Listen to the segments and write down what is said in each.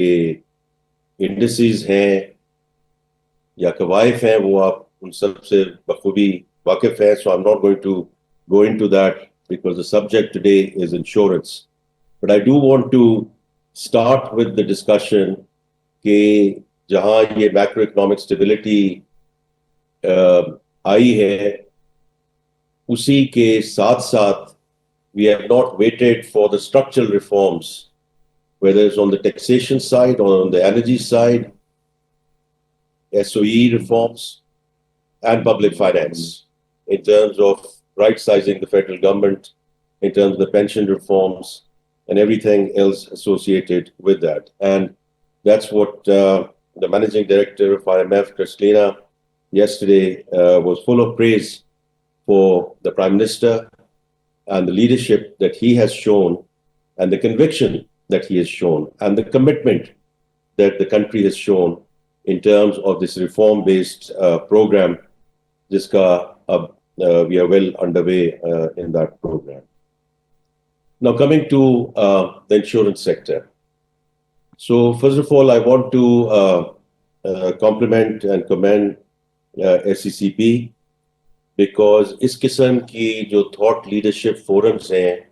Industries हैं या कवायफ हैं, वो आप उन सब से बखूबी वाकिफ हैं. So I'm not going to go into that because the subject today is insurance. But I do want to start with the discussion कि जहां ये macroeconomic stability आई है, उसी के साथ साथ we have not waited for the structural reforms, whether it's on the taxation side or on the energy side, SOE reforms, and public finance, in terms of right-sizing the federal government, in terms of the pension reforms, and everything else associated with that. And that's what the managing director of IMF, Kristalina, yesterday was full of praise for the Prime Minister and the leadership that he has shown, and the conviction that he has shown, and the commitment that the country has shown in terms of this reform-based program. Jiska we are well underway in that program. Now coming to the insurance sector. So first of all, I want to compliment and commend SCCP, because इस किस्म की जो thought leadership forums हैं,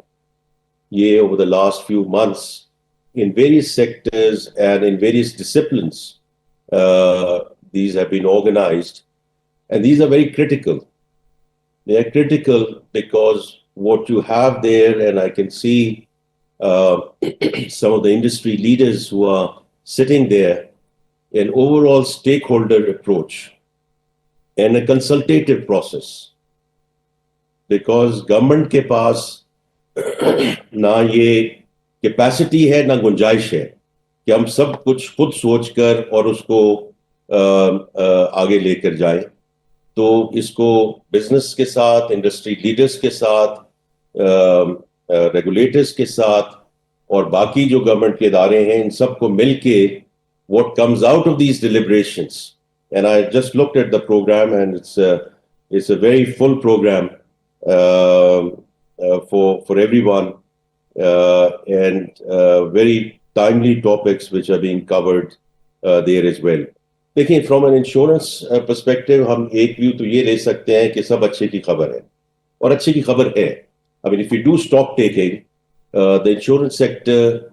ये over the last few months in various sectors and in various disciplines, these have been organized, and these are very critical. They are critical because what you have there, and I can see some of the industry leaders who are sitting there, an overall stakeholder approach and a consultative process, because government के पास ना ये capacity है ना गुंजाइश है कि हम सब कुछ खुद सोचकर और उसको आगे लेकर जाएं. तो इसको बिजनेस के साथ, इंडस्ट्री लीडर्स के साथ, रेगुलेटर्स के साथ और बाकी जो गवर्नमेंट के इदारे हैं, इन सबको मिलके what comes out of these deliberations. And I just looked at the program, and it's a very full program for everyone, and very timely topics which are being covered there as well. देखिए, from an insurance perspective, हम एक view तो ये ले सकते हैं कि सब अच्छे की खबर है, और अच्छे की खबर है. I mean, if we do stock taking, the insurance sector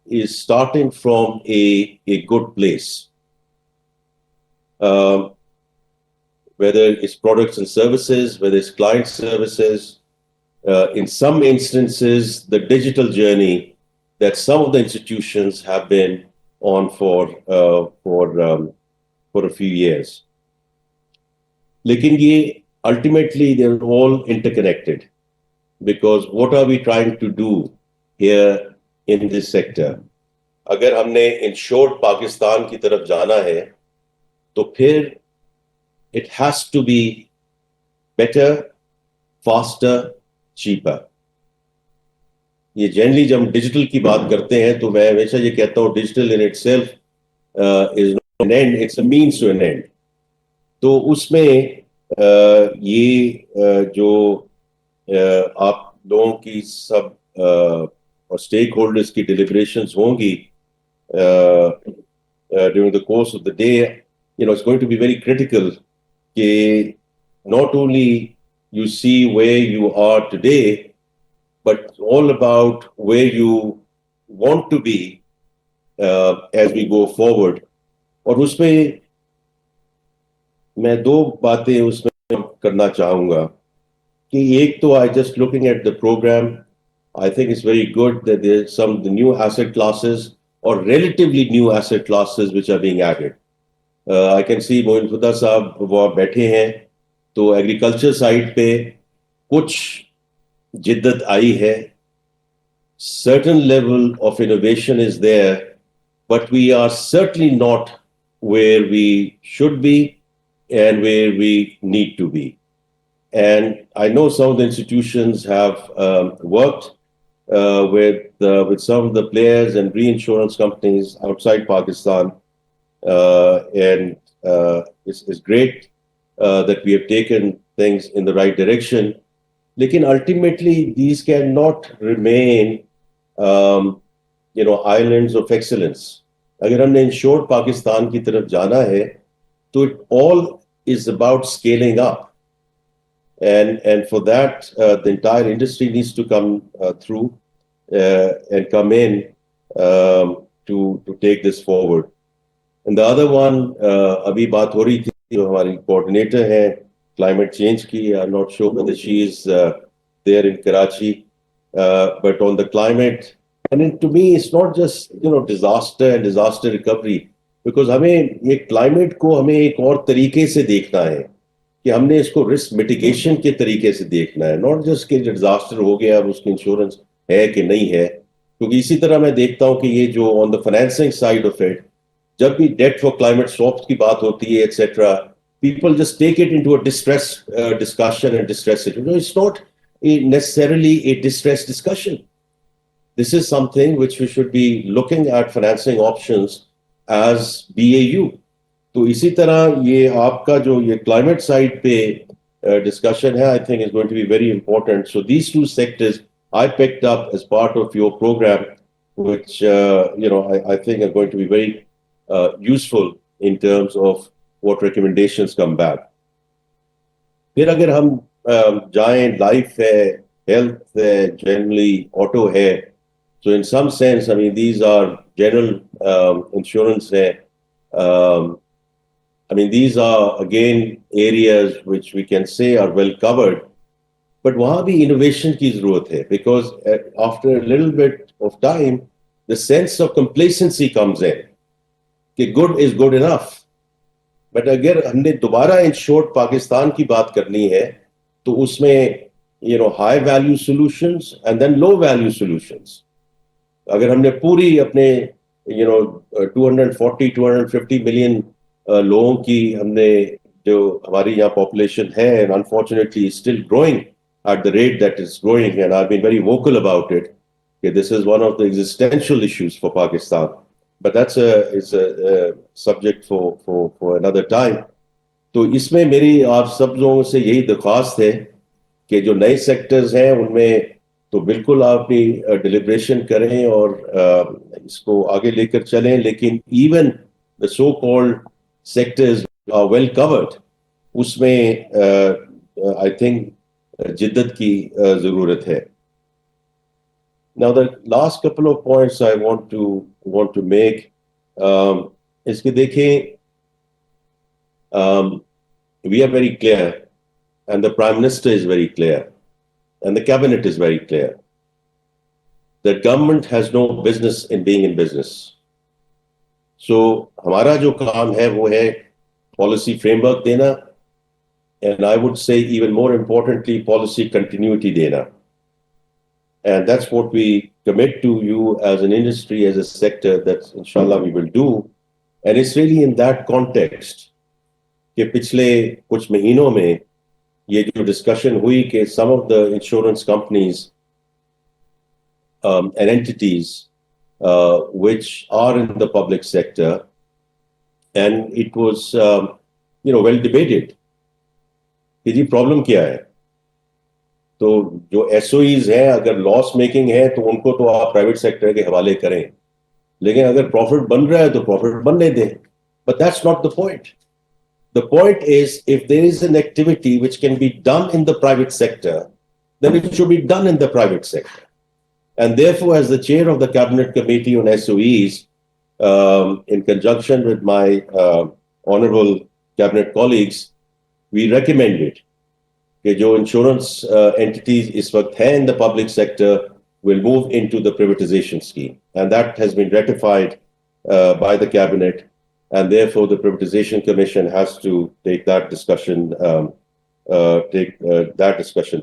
is starting from a good place. Whether it's products and services, whether it's client services, in some instances, the digital journey that some of the institutions have been on for a few years. लेकिन ये ultimately they're all interconnected, because what are we trying to do here in this sector? अगर हमने insured Pakistan की तरफ जाना है, तो फिर it has to be better, faster, cheaper. ये जनरली जब हम डिजिटल की बात करते हैं तो मैं हमेशा ये कहता हूँ, digital in itself is not an end, it's a means to an end. तो उसमें ये जो आप लोगों की सब और स्टेक होल्डर्स की डिलिब्रेशंस होंगी during the course of the day, it's going to be very critical that not only you see where you are today, but all about where you want to be as we go forward. और उसमें मैं दो बातें उसमें करना चाहूँगा कि एक तो I just looking at the program, I think it's very good that there's some of the new asset classes or relatively new asset classes which are being added. I can see Moin खुदा साहब वो बैठे हैं, तो agriculture side पे कुछ जिद्दत आई है. Certain level of innovation is there, but we are certainly not where we should be and where we need to be. And I know some of the institutions have worked with some of the players and reinsurance companies outside Pakistan. And it's great that we have taken things in the right direction. Lekin ultimately, these cannot remain, islands of excellence. अगर हमने insured Pakistan की तरफ जाना है तो it all is about scaling up. And for that, the entire industry needs to come through and come in to take this forward. And the other one, अभी बात हो रही थी जो हमारी coordinator है climate change की, I'm not sure whether she is there in Karachi, but on the climate, and to me, it's not just disaster and disaster recovery, because हमें ये climate को हमें एक और तरीके से देखना है कि हमने इसको रिस्क मिटिगेशन के तरीके से देखना है, नॉट जस्ट कि डिजास्टर हो गया अब उसकी इंश्योरेंस है कि नहीं है. क्योंकि इसी तरह मैं देखता हूं कि ये जो on the financing side of it, जब भी डेट फॉर क्लाइमेट स्वैप्स की बात होती है etcetera, people just take it into a distress discussion and distress situation. No, it's not necessarily a distress discussion. This is something which we should be looking at financing options as BAU. तो इसी तरह ये आपका जो ये climate side पे discussion है, I think is going to be very important. So these two sectors I picked up as part of your programme which I think are going to be very useful in terms of what recommendations come back. फिर अगर हम जाएं, life है, health है, generally auto है, so in some sense, I mean, these are general insurance है. I mean, these are again areas which we can say are well covered, but वहाँ भी innovation की ज़रूरत है, because after a little bit of time, the sense of complacency comes in, कि good is good enough. But अगर हमने दोबारा insured Pakistan की बात करनी है, तो उसमें high value solutions and then low value solutions. अगर हमने पूरी अपने 240-250 million लोगों की हमने जो हमारी यहाँ पॉपुलेशन है, and unfortunately is still growing at the rate that it's growing, and I've been very vocal about it. Okay, this is one of the existential issues for Pakistan, but that's a subject for another time. तो इसमें मेरी आप सब लोगों से यही दरख्वास्त है कि जो नए सेक्टर्स हैं उनमें तो बिल्कुल आप भी डिलिब्रेशन करें और इसको आगे लेकर चलें, लेकिन even the so called sectors are well covered, उसमें I think जिद्दत की ज़रूरत है. Now the last couple of points I want to make, इसके देखें, we are very clear and the Prime Minister is very clear and the Cabinet is very clear that government has no business in being in business. So हमारा जो काम है वो है policy framework देना, and I would say even more importantly policy continuity देना, and that's what we commit to you as an industry, as a sector, that inshallah we will do. And it's really in that context कि पिछले कुछ महीनों में ये जो discussion हुई कि some of the insurance companies and entities which are in the public sector, and it was well debated कि जी प्रॉब्लम क्या है. तो जो SOEs हैं अगर लॉस मेकिंग है तो उनको तो आप प्राइवेट सेक्टर के हवाले करें, लेकिन अगर प्रॉफिट बन रहा है तो प्रॉफिट बनने दें. But that's not the point. The point is, if there is an activity which can be done in the private sector, then it should be done in the private sector. And therefore, as the chair of the Cabinet Committee on SOEs, in conjunction with my honorable Cabinet colleagues, we recommended कि जो insurance entities इस वक्त हैं in the public sector will move into the privatization scheme. And that has been ratified by the Cabinet. And therefore, the Privatization Commission has to take that discussion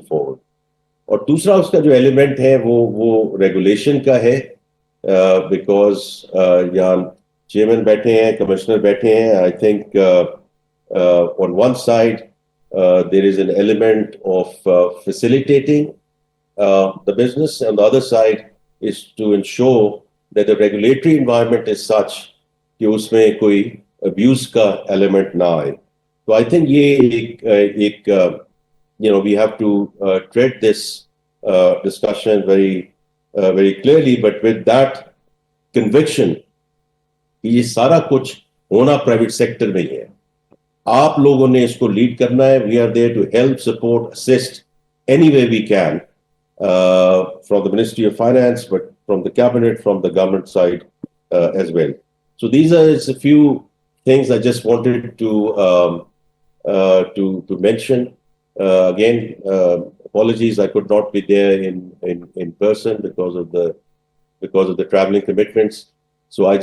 forward. और दूसरा उसका जो element है वो regulation का है, because यहाँ chairman बैठे हैं, कमिश्नर बैठे हैं. I think on one side there is an element of facilitating the business, and the other side is to ensure that the regulatory environment is such कि उसमें कोई अब्यूज का एलिमेंट ना आए. तो आई थिंक ये एक we have to tread this discussion very clearly, but with that conviction कि ये सारा कुछ होना प्राइवेट सेक्टर में ही है। आप लोगों ने इसको लीड करना है। We are there to help, support, assist any way we can from the Ministry of Finance, but from the cabinet, from the government side as well. So these are just a few things I just wanted to mention. Again, apologies I could not be there in person because of the traveling commitments. So I